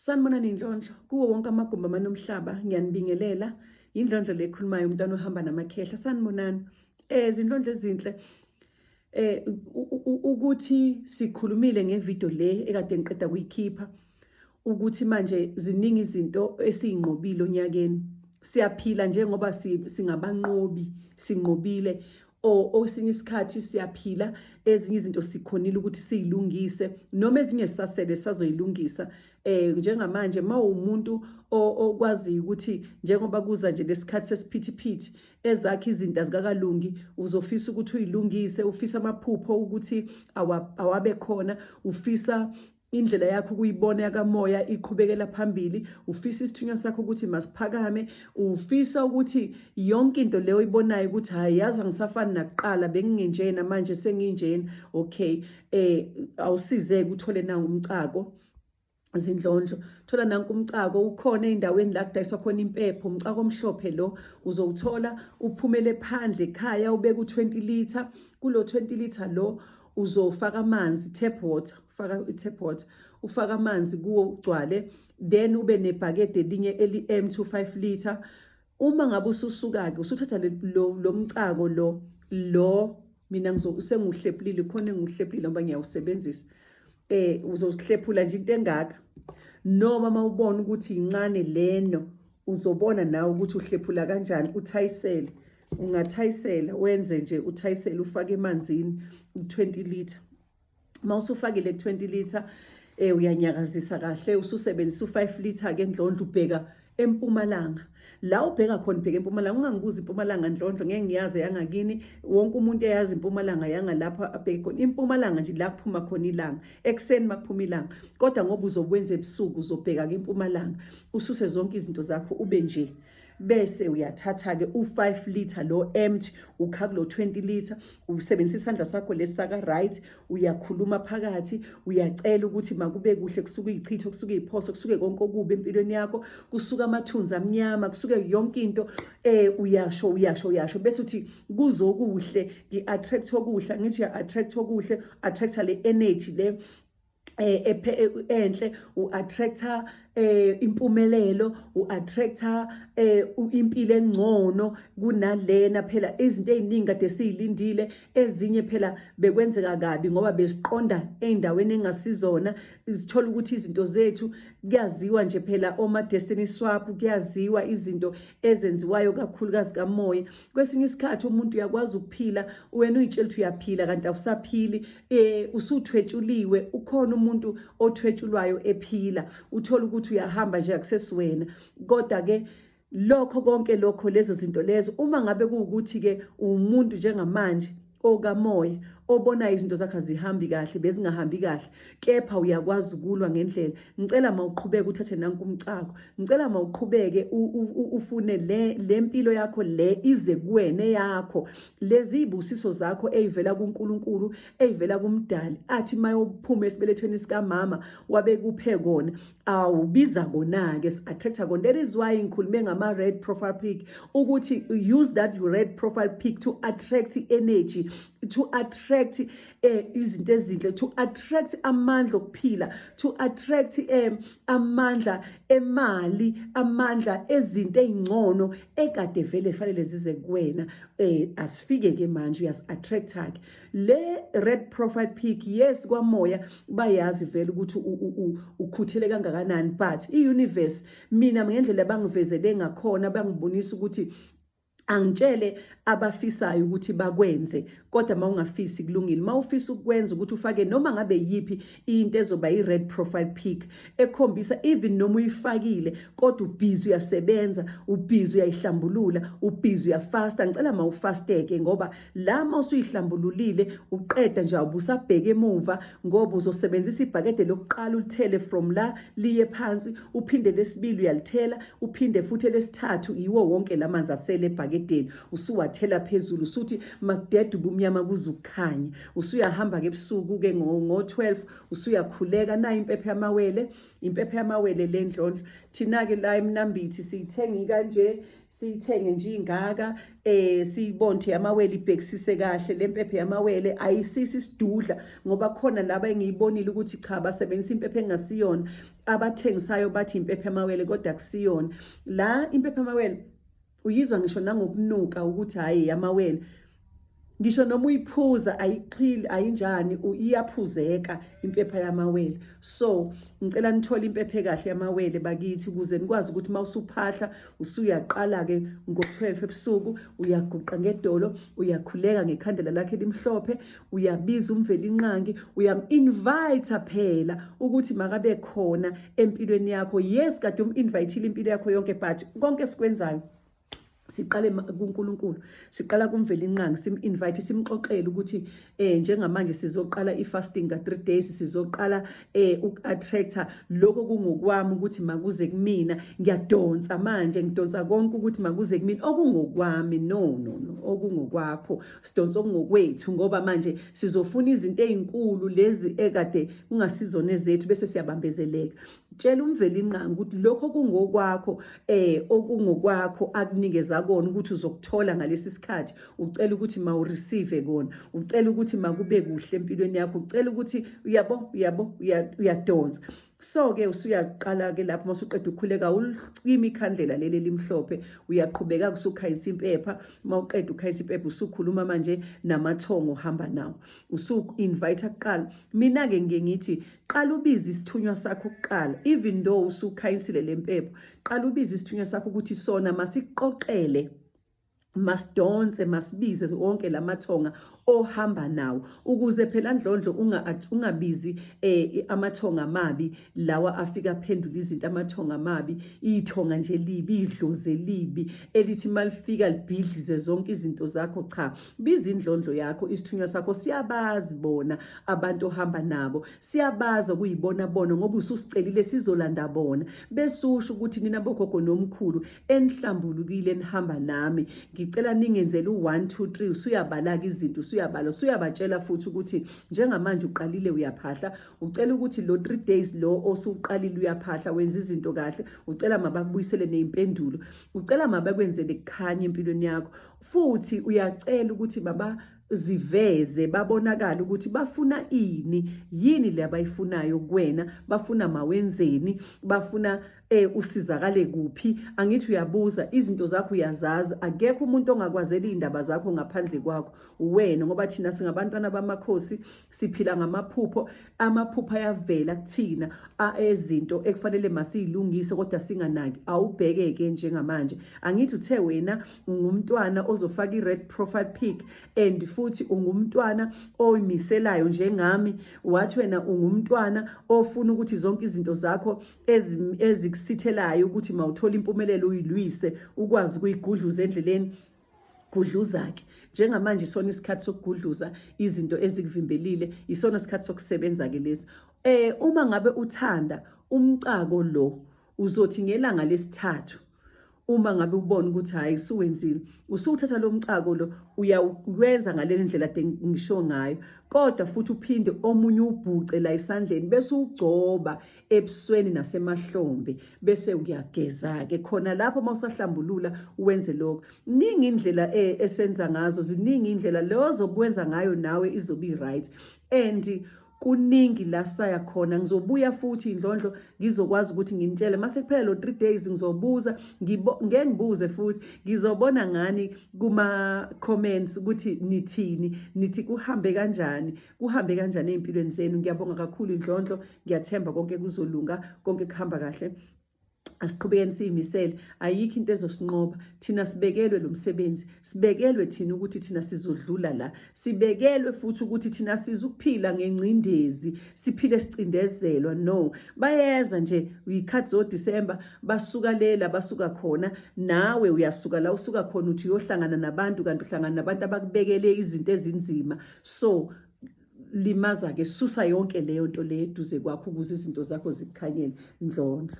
Sanibonani Indlondlo, kuwo wonke amagumbi amanomhlaba ngiyanibingelela. Indlondlo le ekhulumayo umntwana ohamba namakhehla. Sanibonani. Izindlondlo ezinhle. Ukuthi sikhulumile ngevideo le ekade ngiqeda kuyikhipha ukuthi manje ziningi izinto esiyinqobile onyakeni. Siyaphila njengoba singabanqobi, sinqobile. Osinye isikhathi siyaphila, ezinye izinto sikhonile ukuthi siyilungise noma ezinye sisasele sazoyilungisa. Njengamanje mawumuntu okwazi ukuthi njengoba kuza nje lesikhathi sesiphithiphithi ezakhe izinto azikakalungi, uzofisa ukuthi uyilungise, ufisa amaphupho ukuthi awabe khona, ufisa indlela yakho ukuyibona yakamoya iqhubekela phambili, ufisa isithunywa sakho ukuthi masiphakame, ufisa ukuthi yonke into leyo oyibonayo ukuthi hayi yazi angisafani nakuqala bengingenjena manje senginjena. Okay, awusizeke uthole nawo umcako. Zindlondlo, thola nanku umcako ukhona endaweni la kudayiswa khona impepho, umcako omhlophe lo uzowuthola uphumele phandle ekhaya ubeka u20 liter. Kulo 20 liter lo uzofaka amanzi, tap water, ufaka tap water, ufaka amanzi kuwo ugcwale, then ube nebhakede elinye eli-M25 liter. Uma ngabe ususuka ke usuthatha lo mcako lo mina senguhlephulile khona enguhlephulile ngoba ngiyawusebenzisa. Uzosihlephula nje into engaka, noma mawubona ukuthi incane leno uzobona nawe ukuthi uhlephula kanjani. Uthayisele, ungathayisela wenze nje uthayisele, ufake emanzini u20 liter. Mawusufakile 20 liter uyanyakazisa kahle, ususebenzisa u5 liter ke Ndlondlo, ubheka eMpumalanga. La ubheka khona ubheka eMpumalanga, ungangibuza iMpumalanga Ndlondlo ngeke ngiyazi yangakini, wonke umuntu eyazi iMpumalanga yanga lapha abheke khona. iMpumalanga nje la kuphuma khona ilanga, ekseni makuphuma ilanga. Kodwa ngoba uzokwenza ebusuku uzobheka ke eMpumalanga, ususe zonke izinto zakho ube nje. Bese uyathatha ke u5 liter lo empty, ukha kulo 20 liter, usebenzisa isandla sakho lesaka right, uyakhuluma phakathi, uyacela ukuthi makube kuhle, kusuka izichitho, kusuka iziphoso, kusuke konke okubi empilweni yakho, kusuka amathunzi amnyama, kusuke yonke into. Uyasho bese uthi kuzokuhle, ngi-attract okuhle, ngithi uya-attract okuhle, attracta le energy le enhle, u-attracta impumelelo, u-attracta impilo engcono kunalena. Phela izinto eziningi kade siyilindile, ezinye phela bekwenzeka kabi ngoba besiqonda eindaweni engasizona. Isithola ukuthi izinto zethu kuyaziwa nje phela oma destiny swap, kuyaziwa izinto ezenziwayo kakhulukazi kamoya. Kwesinye isikhathi umuntu uyakwazi ukuphila, wena uyitshela ukuthi uyaphila kanti awusaphili, usuthwetshuliwe. Ukhona umuntu othwetshulwayo ephila, uthola ukuthi uyahamba nje akusesiwena. Kodwa ke lokho konke lokho, lezo zinto lezo, uma ngabe kuwukuthi ke umuntu njengamanje okamoya obona izinto zakhe zihambi kahle bezingahambi kahle, kepha uyakwazi ukulwa ngendlela, ngicela mawuqhubeke uthathe nanku umcako, ngicela mawuqhubeke ufune le mpilo yakho le ize kuwena yakho, lezi ibusiso zakho ezivela kuNkulunkulu, ezivela kumdali athi mayophuma esibelethweni sika mama wabe kuphe kona, awubiza kona ke attracta kona. That is why ngikhulume ngama red profile pic, ukuthi use that red profile pic to attract energy, to attract izinto ezinhle, to attract amandla okuphila, to attract amandla emali, amandla ezinto ezingcono ekade vele fanele zize kuwena. Asifike ke manje uyas-attracta ke le red profile pic. Yes, kwamoya bayazi vele ukuthi ukhuthele kangakanani, but i-universe mina ngendlela bangivezele ngakhona bangibonisa ukuthi angitshele abafisayo ukuthi bakwenze, kodwa mawungafisi kulungile. Mawufisa ukwenza ukuthi ufake noma ngabe yipi into ezoba i-red profile pic ekhombisa even noma uyifakile kodwa ubhizi uyasebenza, ubhizi uyayihlambulula, ubhizi uyafasta. Ngicela mawufasteke ngoba la mawusuyihlambululile uqeda nje awubusabheke emuva, ngoba uzosebenzisa ibhakede lokuqala ulithele from la liye phansi, uphinde lesibili uyalithela, uphinde futhi lesithathu, iwo wonke lamanzi asele ebhakede ebhakedeni usuwathela phezulu usuthi makudede ubumnyama kuze ukukhanya. Usuyahamba-ke ebusuku-ke ngo-12 usuyakhuleka. Nayo impepho yamawele le ndlondlo. Thina-ke la eMnambithi siyithengi kanje, siyithenge nje ingaka, siyibonde amawele ibhekisise kahle. Le mpepho yamawele ayisisi isidudla, ngoba khona laba engiyibonile ukuthi cha basebenzisa impepho engasiyona, abathengisayo bathi impepho yamawele kodwa akusiyona. La impepho yamawele uyizwa ngisho nangokunuka ukuthi hhayi yamawele. Ngisho noma uyiphuza ayiqhili ayinjani, iyaphuzeka impepha yamawele. So ngicela nithole impepho kahle yamawele bakithi ukuze nikwazi ukuthi mawusuphahla usuyaqala-ke ngo-12 ebusuku, uyaguqa ngedolo, uyakhuleka ngekhandela lakhe elimhlophe, uyabiza umvelinqangi, uyam-invite phela ukuthi makabe khona empilweni yakho. Yes, kade um-invite-ile impilo yakho yonke, but konke sikwenzayo siqale kuNkulunkulu, siqala kumvelinqangi, sim-invite, simxoxele ukuthi njengamanje sizoqala i-fasting ka-3 days, sizoqala uku-attract-a lokho kungokwami ukuthi makuze kumina. Ngiyadonsa manje, ngidonsa konke ukuthi makuze kumina okungokwami. No, okungokwakho, sidonsa okungokwethu, ngoba manje sizofuna izinto ezinkulu lezi ekade kungasizona ezethu bese siyabambezeleka. Tshela umvelinqangi ukuthi lokho kungokwakho, okungokwakho akunikeza kona ukuthi uzokuthola ngalesi sikhathi. Ucela ukuthi mawureceive kona, ucela ukuthi makube kuhle empilweni yakho, ucela ukuthi uyadonsa. So-ke usuyaqala-ke lapho masuqeda ukukhuleka ulicima ikhandlela leli elimhlophe, uyaqhubeka usukhanyisa impepha. Mawuqeda ukhanyisa impepha usukhuluma manje namathongo uhamba nawo, usu-invite kuqala. Mina-ke ngike ngithi qala ubize isithunywa sakho kuqala, even though usukhanyisile le mpepha, qala ubize isithunywa sakho ukuthi sona masiqoqele, masidonse, masibize wonke lamathonga ohamba nawo, ukuze phela ndlondlo ungabizi amathonga amabi lawa afika aphendula izinto. Amathonga amabi, ithonga nje libi, idlozi elibi elithi malifika libhidlize zonke izinto zakho. Cha, biza indlondlo yakho, isithunywa sakho. Siyabazi bona abantu ohamba nabo, siyabazi ukuyibona bona ngoba ususicelile sizolanda bona, besusho ukuthi nina bogogo nomkhulu enihlambulukile nihamba nami. Ngicela ningenzele u1 2 3, usuyabala-ke izinto, usuyabatshela futhi ukuthi njengamanje uqalile uyaphahla, ucela ukuthi lo 3 days lo osuqalile uyaphahla, wenza izinto kahle, ucela mabakubuyisele nezimpendulo, ucela mabakwenzele kukhanya empilweni yakho. Futhi uyacela ukuthi baba ziveze, babonakala ukuthi bafuna yini le abayifunayo kuwena, bafuna mawenzeni, bafuna usizakale kuphi. Angithi uyabuza izinto zakho, uyazazi, akekho umuntu ongakwazela izindaba zakho ngaphandle kwakho wena, ngoba thina singabantwana bamakhosi, siphila ngamaphupho. Amaphupho ayavela kuthina ezinto ekufanele masiyilungise kodwa singanaki. Awubheke-ke njengamanje, angithi uthe wena ungumntwana ozofaka i-red profile pic and futhi ungumntwana oyimiselayo njengami, wathi wena ungumntwana ofuna ukuthi zonke izinto zakho ezikusithelayo ukuthi mawuthola impumelelo uyilwise, ukwazi ukuyigudluza endleleni. Gudluza-ke njengamanje, isona isikhathi sokugudluza izinto ezikuvimbelile, isona isikhathi sokusebenza-ke lesi. Uma ngabe uthanda umcako lo, uzothi ngelanga lesithathu, uma ngabe ubona ukuthi hayi usuwenzile, usuthatha lo mcako lo, uyawenza ngale ndlela ngisho ngayo, kodwa futhi uphinde omunye ubhuce la esandleni, bese ugcoba ebusweni nasemahlombe, bese uyageza-ke khona lapho mawusahlambulula uwenze lokho. Ningi indlela esenza ngazo, ziningi indlela leyo ozokwenza ngayo nawe izobe i-right. And kuningi la saya khona, ngizobuya futhi indlondlo ngizokwazi ukuthi nginitshele mase kuphela lo 3 days. Ngizobuza ngibuze futhi, ngizobona ngani kuma comments ukuthi nithini, nithi kuhambe kanjani empilweni zenu. Ngiyabonga kakhulu indlondlo, ngiyathemba konke kuzolunga, konke kuhamba kahle. Asiqhubekeni siyimisele, ayikho into ezosinqoba. Thina sibekelwe lo msebenzi, sibekelwe thina ukuthi thina sizodlula la, sibekelwe futhi ukuthi thina sizukuphila ngencindezi, siphile sicindezelwa. No, bayeza nje uyikhathi zoDisemba, basuka lela basuka khona, nawe uyasuka la usuka khona uthi uyohlangana nabantu, kanti uhlangana nabantu abakubekele izinto ezinzima. So limaza-ke, susa yonke leyo nto le eduze kwakho ukuze izinto zakho zikukhanyele. Ndlondlo.